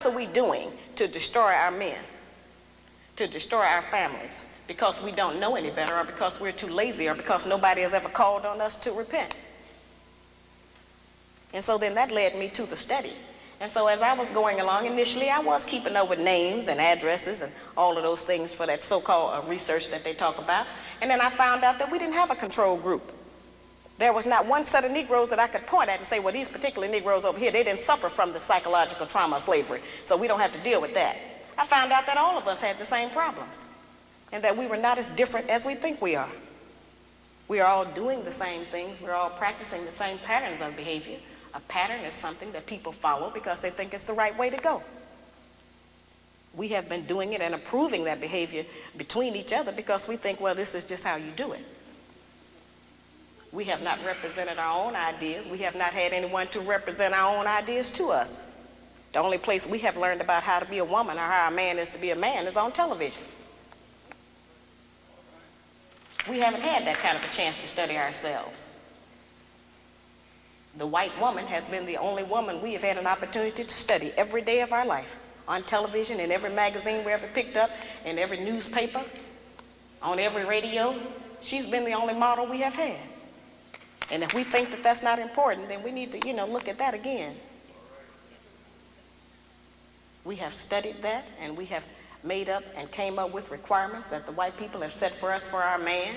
are we doing to destroy our men, to destroy our families? Because we don't know any better, or because we're too lazy, or because nobody has ever called on us to repent. And so then that led me to the study. And so as I was going along, initially I was keeping up with names and addresses and all of those things for that so-called research that they talk about. And then I found out that we didn't have a control group. There was not one set of Negroes that I could point at and say, well, these particular Negroes over here, they didn't suffer from the psychological trauma of slavery, so we don't have to deal with that. I found out that all of us had the same problems, and that we were not as different as we think we are. We are all doing the same things. We're all practicing the same patterns of behavior. A pattern is something that people follow because they think it's the right way to go. We have been doing it and approving that behavior between each other because we think, well, this is just how you do it. We have not represented our own ideas. We have not had anyone to represent our own ideas to us. The only place we have learned about how to be a woman or how a man is to be a man is on television. We haven't had that kind of a chance to study ourselves. The white woman has been the only woman we have had an opportunity to study every day of our life, on television, in every magazine we ever picked up, in every newspaper, on every radio. She's been the only model we have had. And if we think that that's not important, then we need to, look at that again. We have studied that, and we have made up and came up with requirements that the white people have set for us for our man.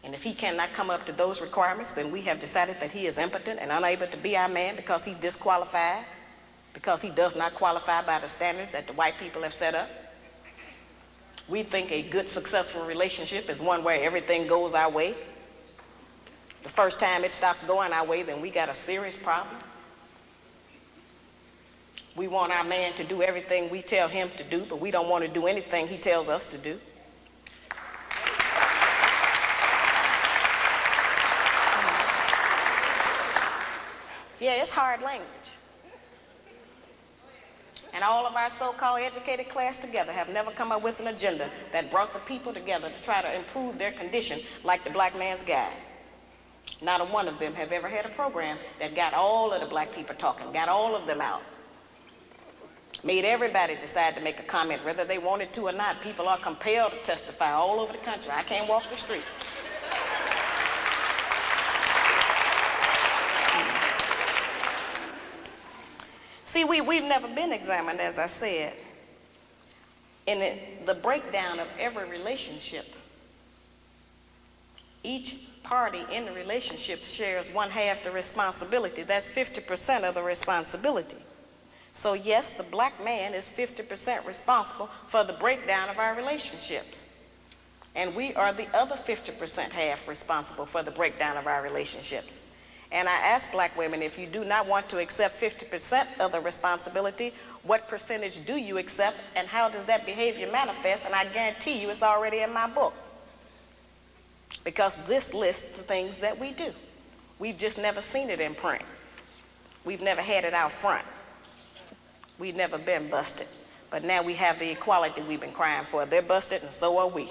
And if he cannot come up to those requirements, then we have decided that he is impotent and unable to be our man because he's disqualified, because he does not qualify by the standards that the white people have set up. We think a good, successful relationship is one where everything goes our way. The first time it stops going our way, then we got a serious problem. We want our man to do everything we tell him to do, but we don't want to do anything he tells us to do. Yeah, it's hard language. And all of our so-called educated class together have never come up with an agenda that brought the people together to try to improve their condition like the Black Man's Guide. Not a one of them have ever had a program that got all of the black people talking, got all of them out. Made everybody decide to make a comment whether they wanted to or not. People are compelled to testify all over the country. I can't walk the street. See, we've never been examined, as I said. In the breakdown of every relationship, each party in the relationship shares 1/2 the responsibility. That's 50% of the responsibility. So yes, the black man is 50% responsible for the breakdown of our relationships. And we are the other 50% half responsible for the breakdown of our relationships. And I ask black women, if you do not want to accept 50% of the responsibility, what percentage do you accept, and how does that behavior manifest? And I guarantee you it's already in my book. Because this lists the things that we do. We've just never seen it in print. We've never had it out front. We've never been busted. But now we have the equality we've been crying for. They're busted and so are we.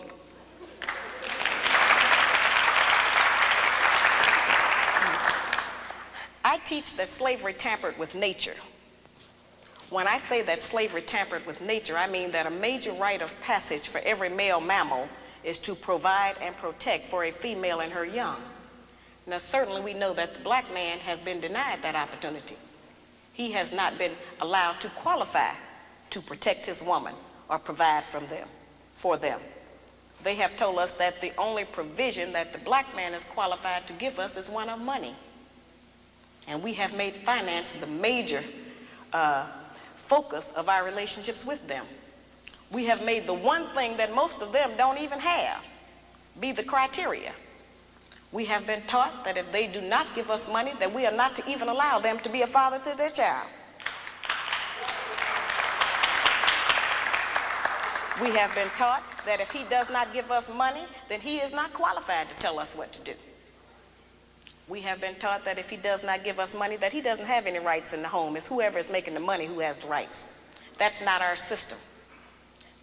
I teach that slavery tampered with nature. When I say that slavery tampered with nature, I mean that a major rite of passage for every male mammal is to provide and protect for a female and her young. Now certainly we know that the black man has been denied that opportunity. He has not been allowed to qualify to protect his woman or provide for them. They have told us that the only provision that the black man is qualified to give us is one of money. And we have made finance the major focus of our relationships with them. We have made the one thing that most of them don't even have be the criteria. We have been taught that if they do not give us money, that we are not to even allow them to be a father to their child. We have been taught that if he does not give us money, then he is not qualified to tell us what to do. We have been taught that if he does not give us money, that he doesn't have any rights in the home. It's whoever is making the money who has the rights. That's not our system.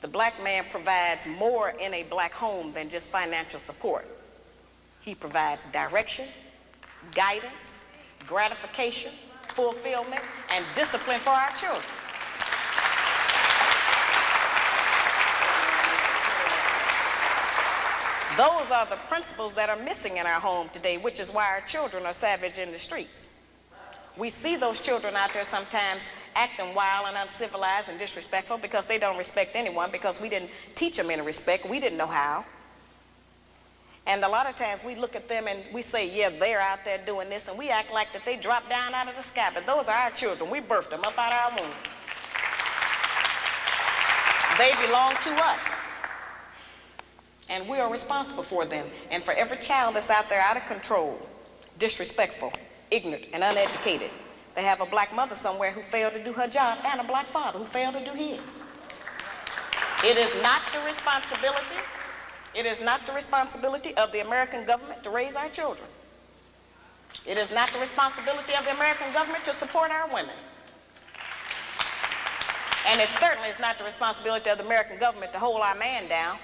The black man provides more in a black home than just financial support. He provides direction, guidance, gratification, fulfillment, and discipline for our children. Those are the principles that are missing in our home today, which is why our children are savage in the streets. We see those children out there sometimes acting wild and uncivilized and disrespectful because they don't respect anyone, because we didn't teach them any respect. We didn't know how. And a lot of times we look at them and we say, yeah, they're out there doing this, and we act like that they dropped down out of the sky. But those are our children. We birthed them up out of our womb. They belong to us. And we are responsible for them. And for every child that's out there out of control, disrespectful, ignorant, and uneducated, they have a black mother somewhere who failed to do her job, and a black father who failed to do his. It is not the responsibility, of the American government to raise our children. It is not the responsibility of the American government to support our women. And it certainly is not the responsibility of the American government to hold our man down.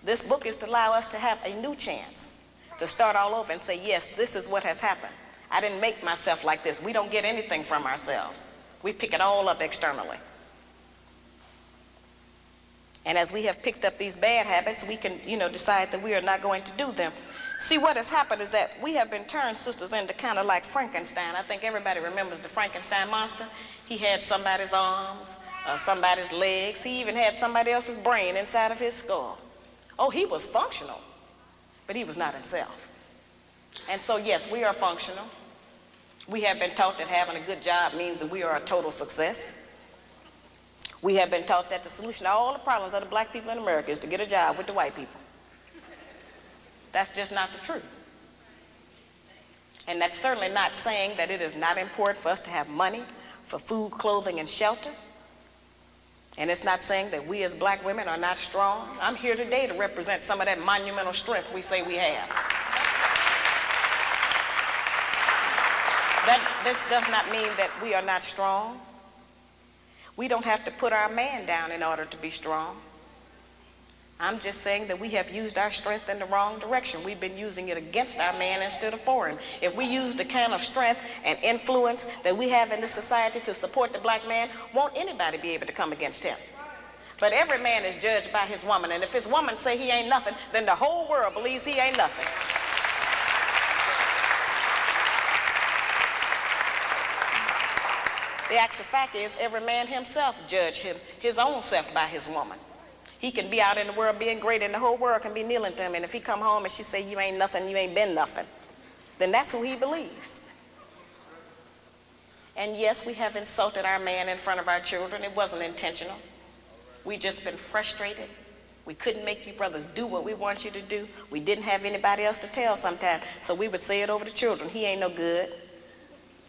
This book is to allow us to have a new chance to start all over and say, yes, this is what has happened. I didn't make myself like this. We don't get anything from ourselves. We pick it all up externally. And as we have picked up these bad habits, we can, decide that we are not going to do them. See, what has happened is that we have been turned, sisters, into kind of like Frankenstein. I think everybody remembers the Frankenstein monster. He had somebody's arms, somebody's legs. He even had somebody else's brain inside of his skull. Oh, he was functional, but he was not himself. And so, yes, we are functional. We have been taught that having a good job means that we are a total success. We have been taught that the solution to all the problems of the black people in America is to get a job with the white people. That's just not the truth. And that's certainly not saying that it is not important for us to have money for food, clothing, and shelter. And it's not saying that we as black women are not strong. I'm here today to represent some of that monumental strength we say we have. This does not mean that we are not strong. We don't have to put our man down in order to be strong. I'm just saying that we have used our strength in the wrong direction. We've been using it against our man instead of for him. If we use the kind of strength and influence that we have in this society to support the black man, won't anybody be able to come against him? But every man is judged by his woman, and if his woman say he ain't nothing, then the whole world believes he ain't nothing. The actual fact is every man himself judge his own self by his woman. He can be out in the world being great, and the whole world can be kneeling to him. And if he come home and she say, you ain't nothing, you ain't been nothing, then that's who he believes. And yes, we have insulted our man in front of our children. It wasn't intentional. We just been frustrated. We couldn't make you brothers do what we want you to do. We didn't have anybody else to tell sometimes. So we would say it over the children. He ain't no good.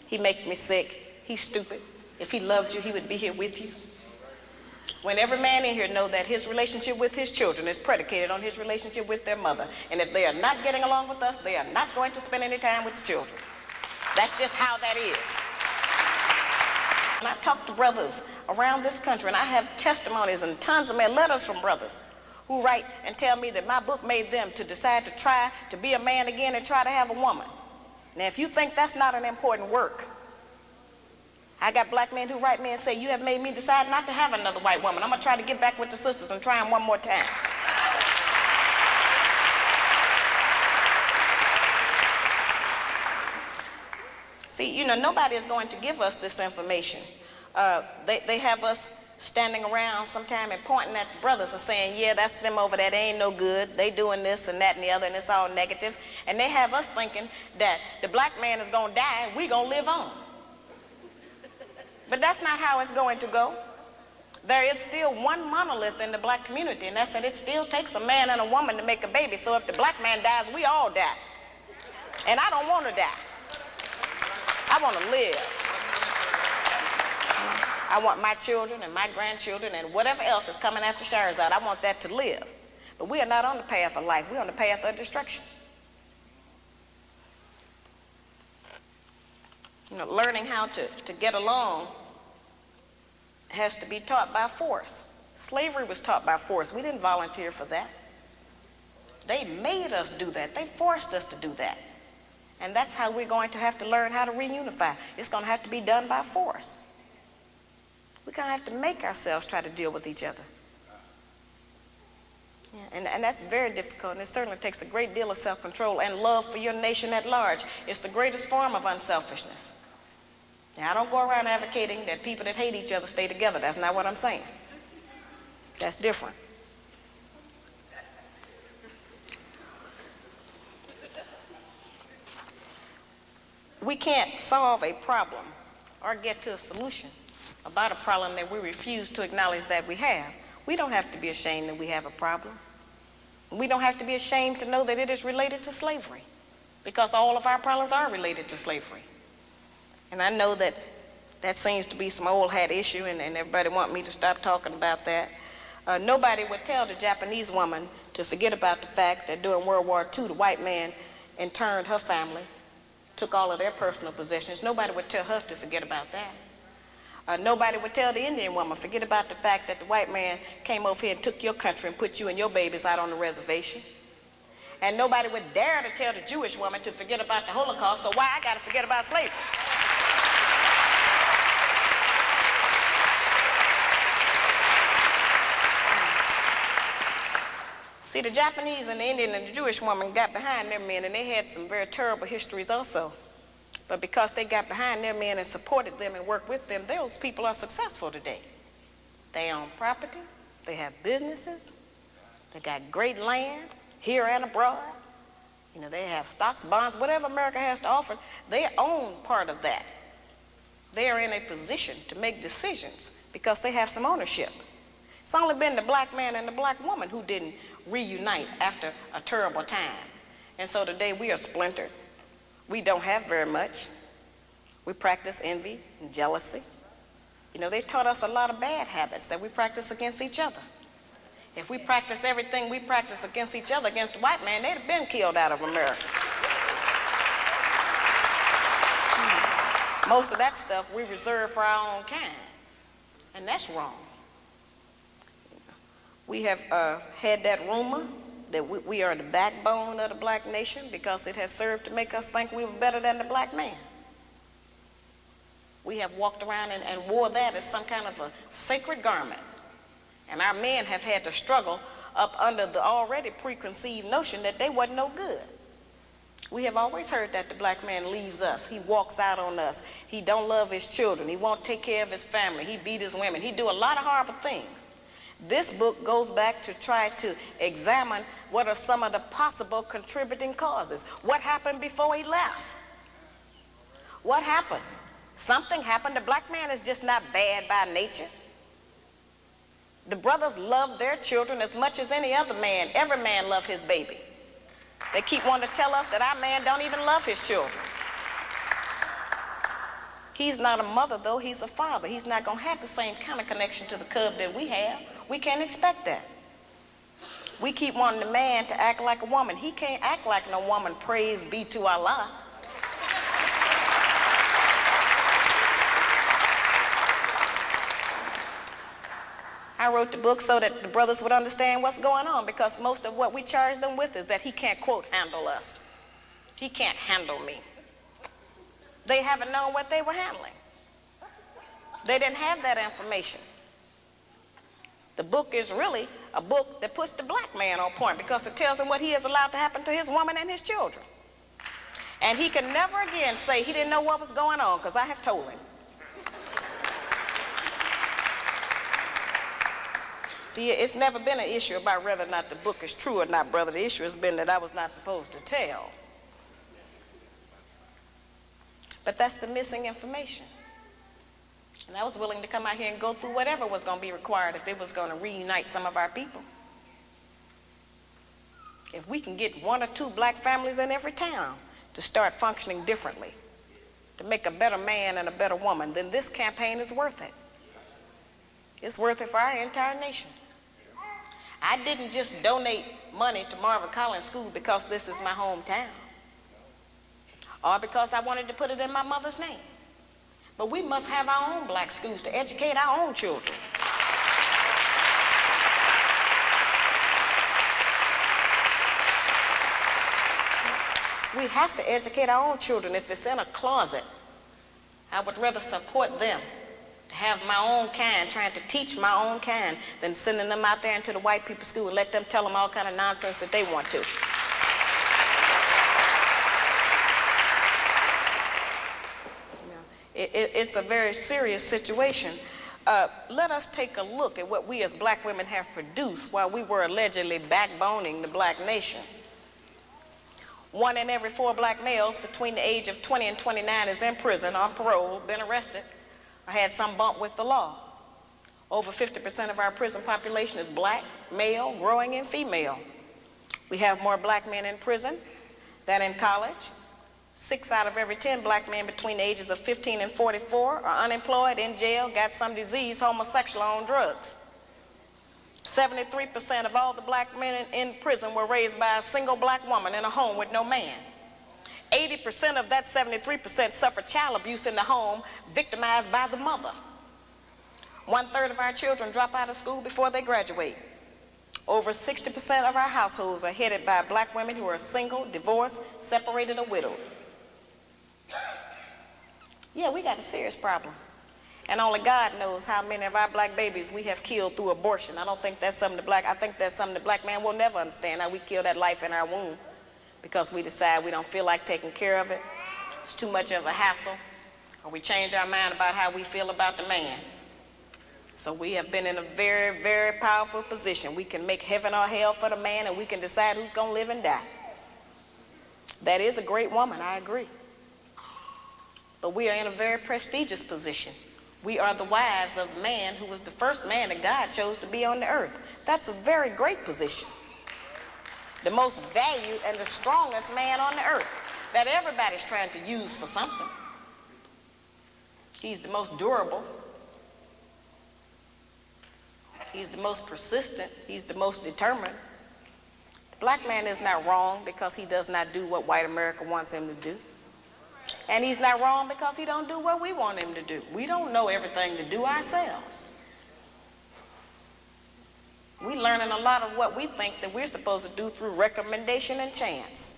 He make me sick. He's stupid. If he loved you, he would be here with you. When every man in here know that his relationship with his children is predicated on his relationship with their mother. And if they are not getting along with us, they are not going to spend any time with the children. That's just how that is. And I talk to brothers around this country, and I have testimonies and tons of letters from brothers who write and tell me that my book made them to decide to try to be a man again and try to have a woman. Now, if you think that's not an important work, I got black men who write me and say, you have made me decide not to have another white woman. I'm going to try to get back with the sisters and try them one more time. See, nobody is going to give us this information. They have us standing around sometime and pointing at the brothers and saying, yeah, that's them over there. They ain't no good. They doing this and that and the other, and it's all negative. And they have us thinking that the black man is going to die and we're going to live on. But that's not how it's going to go. There is still one monolith in the black community, and that's that it still takes a man and a woman to make a baby. So if the black man dies, we all die. And I don't want to die. I want to live. I want my children and my grandchildren and whatever else is coming after Shahrazad, I want that to live. But we are not on the path of life. We're on the path of destruction. Learning how to get along has to be taught by force. Slavery was taught by force. We didn't volunteer for that. They made us do that. They forced us to do that. And that's how we're going to have to learn how to reunify. It's going to have to be done by force. We're going to have to make ourselves try to deal with each other. Yeah, and that's very difficult, and it certainly takes a great deal of self-control and love for your nation at large. It's the greatest form of unselfishness. Now, I don't go around advocating that people that hate each other stay together. That's not what I'm saying. That's different. We can't solve a problem or get to a solution about a problem that we refuse to acknowledge that we have. We don't have to be ashamed that we have a problem. We don't have to be ashamed to know that it is related to slavery, because all of our problems are related to slavery. And I know that that seems to be some old hat issue, and everybody want me to stop talking about that. Nobody would tell the Japanese woman to forget about the fact that during World War II, the white man interned her family, took all of their personal possessions. Nobody would tell her to forget about that. Nobody would tell the Indian woman, forget about the fact that the white man came over here and took your country and put you and your babies out on the reservation. And nobody would dare to tell the Jewish woman to forget about the Holocaust, so why I got to forget about slavery? See, the Japanese and the Indian and the Jewish woman got behind their men, and they had some very terrible histories also. But because they got behind their men and supported them and worked with them, those people are successful today. They own property, they have businesses, they got great land here and abroad. You know, they have stocks, bonds, whatever America has to offer, they own part of that. They are in a position to make decisions because they have some ownership. It's only been the black man and the black woman who didn't reunite after a terrible time. And so today we are splintered. We don't have very much. We practice envy and jealousy. You know, they taught us a lot of bad habits that we practice against each other. If we practice everything we practice against each other, against the white man, they'd have been killed out of America. Most of that stuff we reserve for our own kind, and that's wrong. We have had that rumor that we are the backbone of the black nation because it has served to make us think we were better than the black man. We have walked around and wore that as some kind of a sacred garment. And our men have had to struggle up under the already preconceived notion that they wasn't no good. We have always heard that the black man leaves us. He walks out on us. He don't love his children. He won't take care of his family. He beat his women. He do a lot of horrible things. This book goes back to try to examine what are some of the possible contributing causes. What happened before he left? What happened? Something happened. The black man is just not bad by nature. The brothers love their children as much as any other man. Every man loves his baby. They keep wanting to tell us that our man don't even love his children. He's not a mother, though. He's a father. He's not going to have the same kind of connection to the cub that we have. We can't expect that. We keep wanting the man to act like a woman. He can't act like no woman, praise be to Allah. I wrote the book so that the brothers would understand what's going on, because most of what we charge them with is that he can't, quote, handle us. He can't handle me. They haven't known what they were handling. They didn't have that information. The book is really a book that puts the black man on point, because it tells him what he has allowed to happen to his woman and his children. And he can never again say he didn't know what was going on, because I have told him. See, it's never been an issue about whether or not the book is true or not, brother. The issue has been that I was not supposed to tell. But that's the missing information. And I was willing to come out here and go through whatever was going to be required if it was going to reunite some of our people. If we can get 1 or 2 black families in every town to start functioning differently, to make a better man and a better woman, then this campaign is worth it. It's worth it for our entire nation. I didn't just donate money to Marvin Collins School because this is my hometown, or because I wanted to put it in my mother's name. But we must have our own black schools to educate our own children. We have to educate our own children. If it's in a closet, I would rather support them to have my own kind, trying to teach my own kind, than sending them out there into the white people's school and let them tell them all kind of nonsense that they want to. It's a very serious situation. Let us take a look at what we as black women have produced while we were allegedly backboning the black nation. 1 in every 4 black males between the age of 20 and 29 is in prison, on parole, been arrested, or had some bump with the law. Over 50% of our prison population is black, male, growing, and female. We have more black men in prison than in college. 6 out of every 10 black men between the ages of 15 and 44 are unemployed, in jail, got some disease, homosexual, on drugs. 73% of all the black men in prison were raised by a single black woman in a home with no man. 80% of that 73% suffered child abuse in the home, victimized by the mother. 1/3 of our children drop out of school before they graduate. Over 60% of our households are headed by black women who are single, divorced, separated, or widowed. Yeah, we got a serious problem. And only God knows how many of our black babies we have killed through abortion. I think that's something the black man will never understand, how we kill that life in our womb because we decide we don't feel like taking care of it. It's too much of a hassle. Or we change our mind about how we feel about the man. So we have been in a very, very powerful position. We can make heaven or hell for the man, and we can decide who's going to live and die. That is a great woman, I agree. But we are in a very prestigious position. We are the wives of the man who was the first man that God chose to be on the earth. That's a very great position. The most valued and the strongest man on the earth that everybody's trying to use for something. He's the most durable. He's the most persistent. He's the most determined. The black man is not wrong because he does not do what white America wants him to do. And he's not wrong because he don't do what we want him to do. We don't know everything to do ourselves. We're learning a lot of what we think that we're supposed to do through recommendation and chance.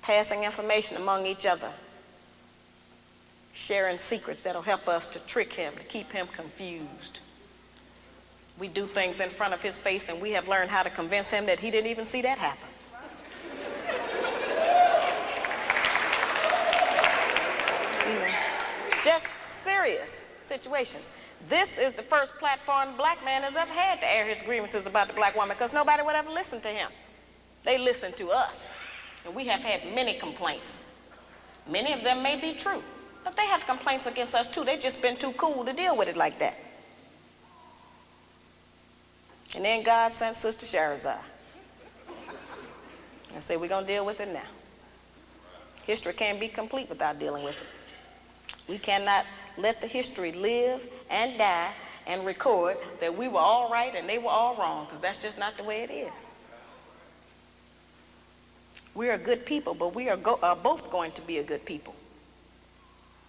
Passing information among each other. Sharing secrets that'll help us to trick him, to keep him confused. We do things in front of his face, and we have learned how to convince him that he didn't even see that happen. Just serious situations. This is the first platform the black man has ever had to air his grievances about the black woman, because nobody would ever listen to him. They listen to us, and we have had many complaints. Many of them may be true, but they have complaints against us too. They've just been too cool to deal with it like that. And then God sent Sister Shahrazad and said, we're going to deal with it now. History can't be complete without dealing with it. We cannot let the history live and die and record that we were all right and they were all wrong, because that's just not the way it is. We are good people, but we are both going to be a good people.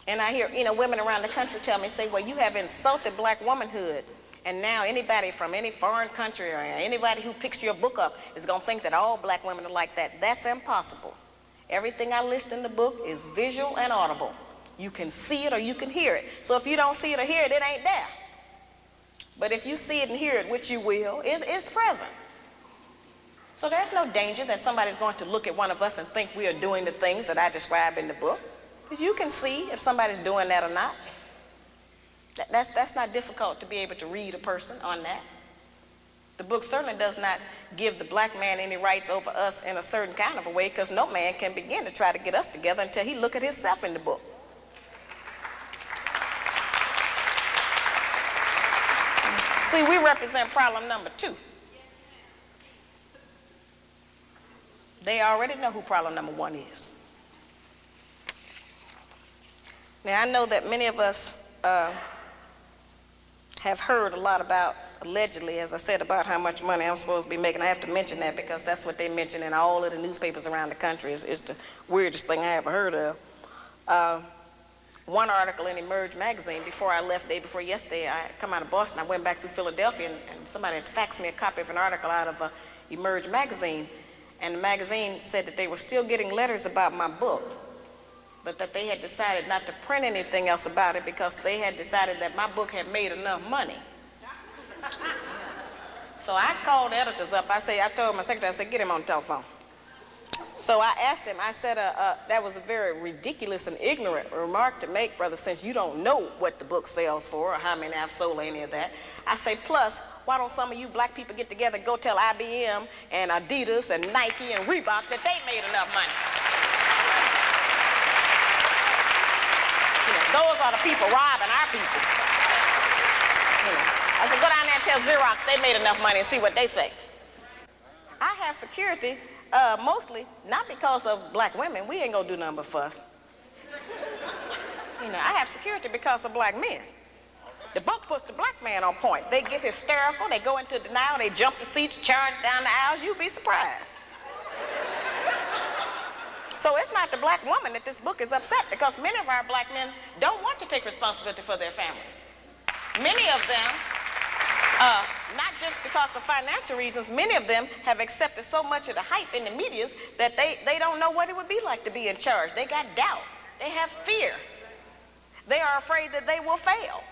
And I hear, women around the country tell me, say, well, you have insulted black womanhood, and now anybody from any foreign country or anybody who picks your book up is going to think that all black women are like that. That's impossible. Everything I list in the book is visual and audible. You can see it or you can hear it. So if you don't see it or hear it, it ain't there. But if you see it and hear it, which you will, it's present. So there's no danger that somebody's going to look at one of us and think we are doing the things that I describe in the book. Because you can see if somebody's doing that or not. That's not difficult to be able to read a person on that. The book certainly does not give the black man any rights over us in a certain kind of a way, because no man can begin to try to get us together until he look at himself in the book. See, we represent problem number 2. They already know who problem number 1 is. Now, I know that many of us have heard a lot about, allegedly, as I said, about how much money I'm supposed to be making. I have to mention that because that's what they mention in all of the newspapers around the country. It's the weirdest thing I ever heard of. One article in Emerge magazine, before I left, day before yesterday, I come out of Boston, I went back through Philadelphia, and somebody had faxed me a copy of an article out of Emerge magazine, and the magazine said that they were still getting letters about my book. but that they had decided not to print anything else about it because they had decided that my book had made enough money. So I called the editors up. I told my secretary, I said, get him on the telephone. So I asked him, I said, that was a very ridiculous and ignorant remark to make, brother, since you don't know what the book sells for or how many I've sold or any of that. I say, plus, why don't some of you black people get together and go tell IBM and Adidas and Nike and Reebok that they made enough money? You know, those are the people robbing our people. You know, I said, go down there and tell Xerox they made enough money and see what they say. I have security. Mostly not because of black women. We ain't gonna do nothing but fuss. You know, I have security because of black men. The book puts the black man on point. They get hysterical, they go into denial, they jump the seats, charge down the aisles. You'd be surprised. So it's not the black woman that this book is upset, because many of our black men don't want to take responsibility for their families. Many of them, not just because of financial reasons, many of them have accepted so much of the hype in the media that they don't know what it would be like to be in charge. They got doubt. They have fear. They are afraid that they will fail.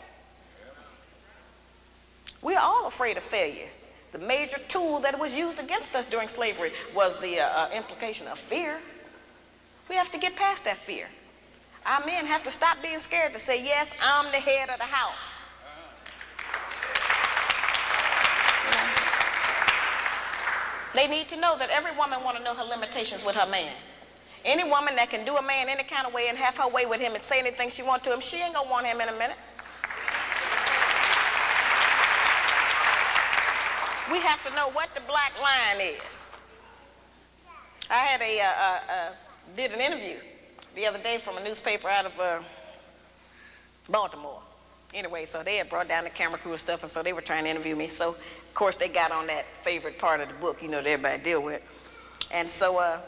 We are all afraid of failure. The major tool that was used against us during slavery was the implication of fear. We have to get past that fear. Our men have to stop being scared to say, yes, I'm the head of the house. They need to know that every woman wants to know her limitations with her man. Any woman that can do a man any kind of way and have her way with him and say anything she wants to him, she ain't gonna want him in a minute. We have to know what the black line is. I had did an interview the other day from a newspaper out of Baltimore. Anyway, so they had brought down the camera crew and stuff, and so they were trying to interview me. So, of course, they got on that favorite part of the book, you know, that everybody deal with. And so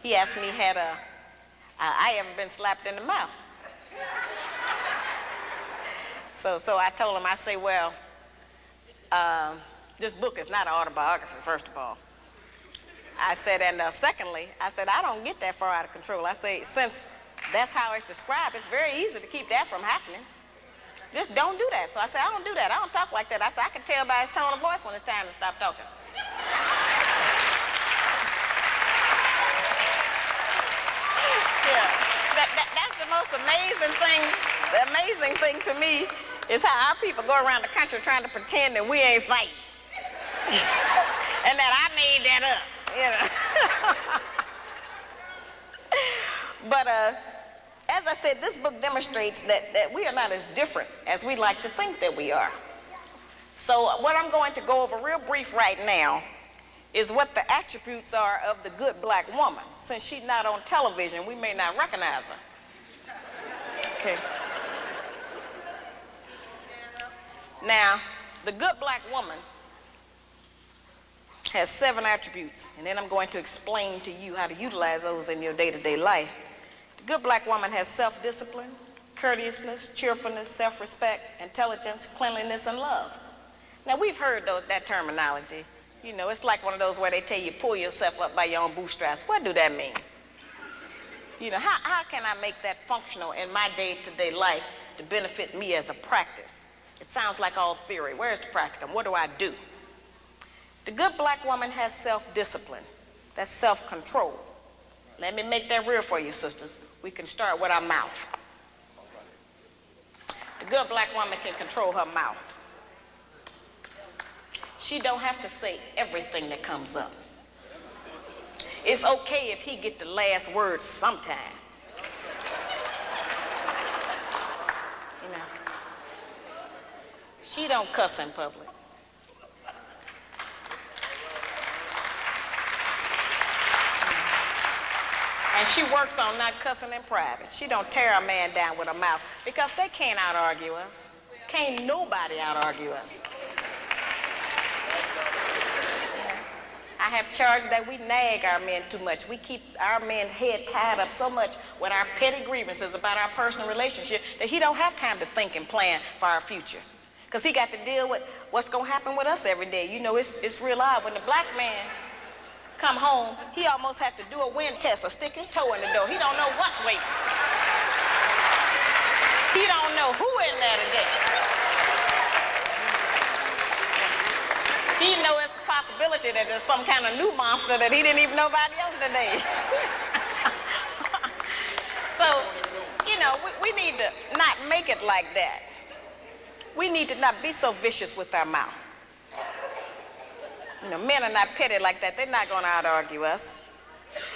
he asked me, I ever been slapped in the mouth? So I told him, I say, well, this book is not an autobiography, first of all. I said, and secondly, I said, I don't get that far out of control. I say, since that's how it's described, it's very easy to keep that from happening. Just don't do that. So I said, I don't do that. I don't talk like that. I said, I can tell by his tone of voice when it's time to stop talking. Yeah, that's the most amazing thing. The amazing thing to me is how our people go around the country trying to pretend that we ain't fighting. And that I made that up, you know. But as I said, this book demonstrates that we are not as different as we like to think that we are. So what I'm going to go over real brief right now is what the attributes are of the good black woman. Since she's not on television, we may not recognize her. Okay. Now, the good black woman has 7 attributes, and then I'm going to explain to you how to utilize those in your day-to-day life. The good black woman has self-discipline, courteousness, cheerfulness, self-respect, intelligence, cleanliness, and love. Now, we've heard that terminology. You know, it's like one of those where they tell you, pull yourself up by your own bootstraps. What do that mean? You know, how can I make that functional in my day-to-day life to benefit me as a practice? It sounds like all theory. Where's the practicum? What do I do? The good black woman has self-discipline. That's self-control. Let me make that real for you, sisters. We can start with our mouth. The good black woman can control her mouth. She don't have to say everything that comes up. It's okay if he get the last word sometime. You know, she don't cuss in public. And she works on not cussing in private. She don't tear a man down with her mouth because they can't out-argue us. Can't nobody out-argue us. I have charged that we nag our men too much. We keep our men's head tied up so much with our petty grievances about our personal relationship that he don't have time to think and plan for our future. Because he got to deal with what's going to happen with us every day. You know, it's real odd. When the black man come home, he almost have to do a wind test or stick his toe in the door. He don't know what's waiting. know who in there today. He know it's a possibility that there's some kind of new monster that he didn't even know about yesterday. So, you know, we need to not make it like that. We need to not be so vicious with our mouth. You know, men are not petty like that. They're not going to out-argue us.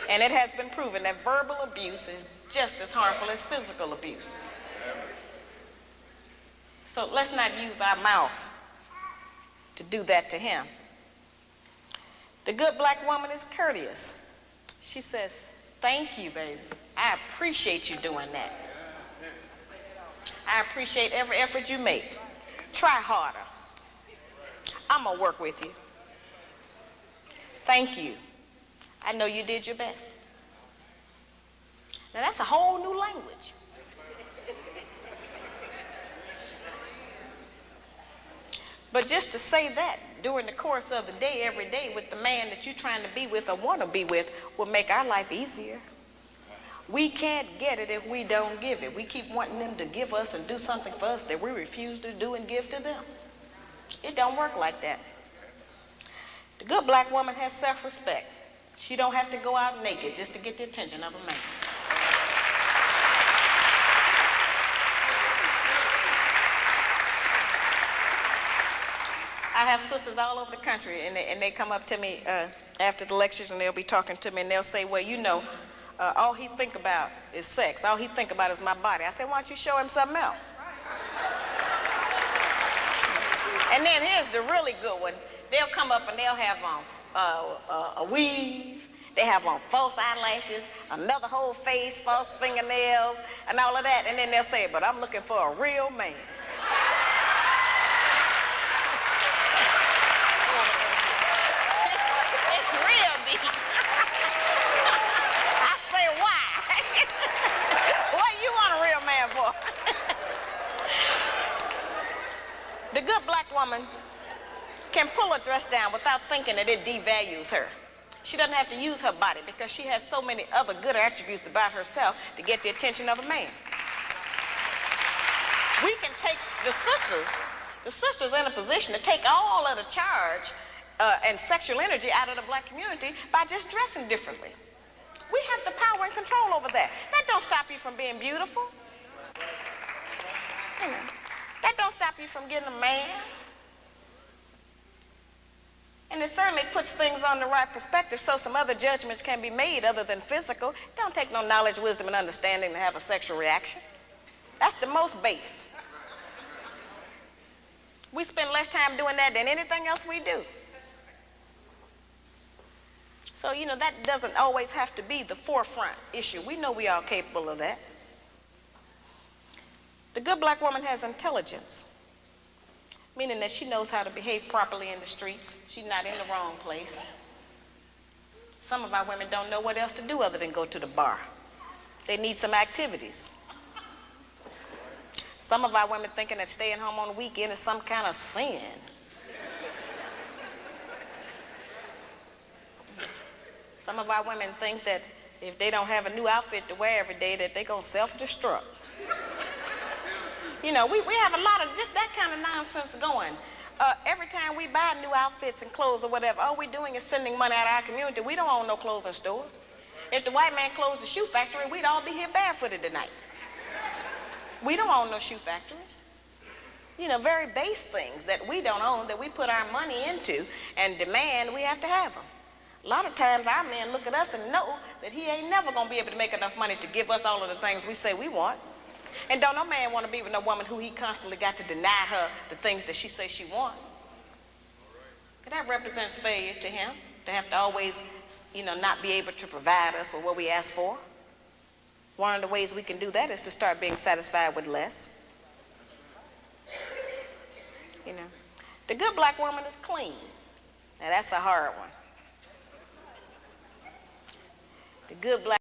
And it has been proven that verbal abuse is just as harmful as physical abuse. So let's not use our mouth to do that to him. The good black woman is courteous. She says, thank you, baby. I appreciate you doing that. I appreciate every effort you make. Try harder. I'm going to work with you. Thank you. I know you did your best. Now that's a whole new language. But just to say that during the course of the day, every day, with the man that you're trying to be with or want to be with, will make our life easier. We can't get it if we don't give it. We keep wanting them to give us and do something for us that we refuse to do and give to them. It don't work like that. The good black woman has self-respect. She don't have to go out naked just to get the attention of a man. I have sisters all over the country, and they come up to me after the lectures, and they'll be talking to me, and they'll say, well, you know, all he think about is sex. All he think about is my body. I say, why don't you show him something else? And then here's the really good one. They'll come up and they'll have on a weave. They have on false eyelashes, another whole face, false fingernails, and all of that. And then they'll say, but I'm looking for a real man. It's real deep. I say, why? What you want a real man for? The good black woman can pull a dress down without thinking that it devalues her. She doesn't have to use her body because she has so many other good attributes about herself to get the attention of a man. We can take the sisters in a position to take all of the charge and sexual energy out of the black community by just dressing differently. We have the power and control over that. That don't stop you from being beautiful. You know, that don't stop you from getting a man. And it certainly puts things on the right perspective so some other judgments can be made other than physical. It don't take no knowledge, wisdom, and understanding to have a sexual reaction. That's the most base. We spend less time doing that than anything else we do. So, you know, that doesn't always have to be the forefront issue. We know we are capable of that. The good black woman has intelligence, meaning that she knows how to behave properly in the streets. She's not in the wrong place. Some of our women don't know what else to do other than go to the bar. They need some activities. Some of our women thinking that staying home on the weekend is some kind of sin. Some of our women think that if they don't have a new outfit to wear every day, that they're going to self-destruct. You know, we have a lot of just that kind of nonsense going. Every time we buy new outfits and clothes or whatever, all we're doing is sending money out of our community. We don't own no clothing stores. If the white man closed the shoe factory, we'd all be here barefooted tonight. We don't own no shoe factories. You know, very base things that we don't own, that we put our money into and demand we have to have them. A lot of times our men look at us and know that he ain't never going to be able to make enough money to give us all of the things we say we want. And don't no man want to be with no woman who he constantly got to deny her the things that she says she wants. And that represents failure to him, to have to always, you know, not be able to provide us with what we ask for. One of the ways we can do that is to start being satisfied with less. You know, the good black woman is clean. Now that's a hard one. The good black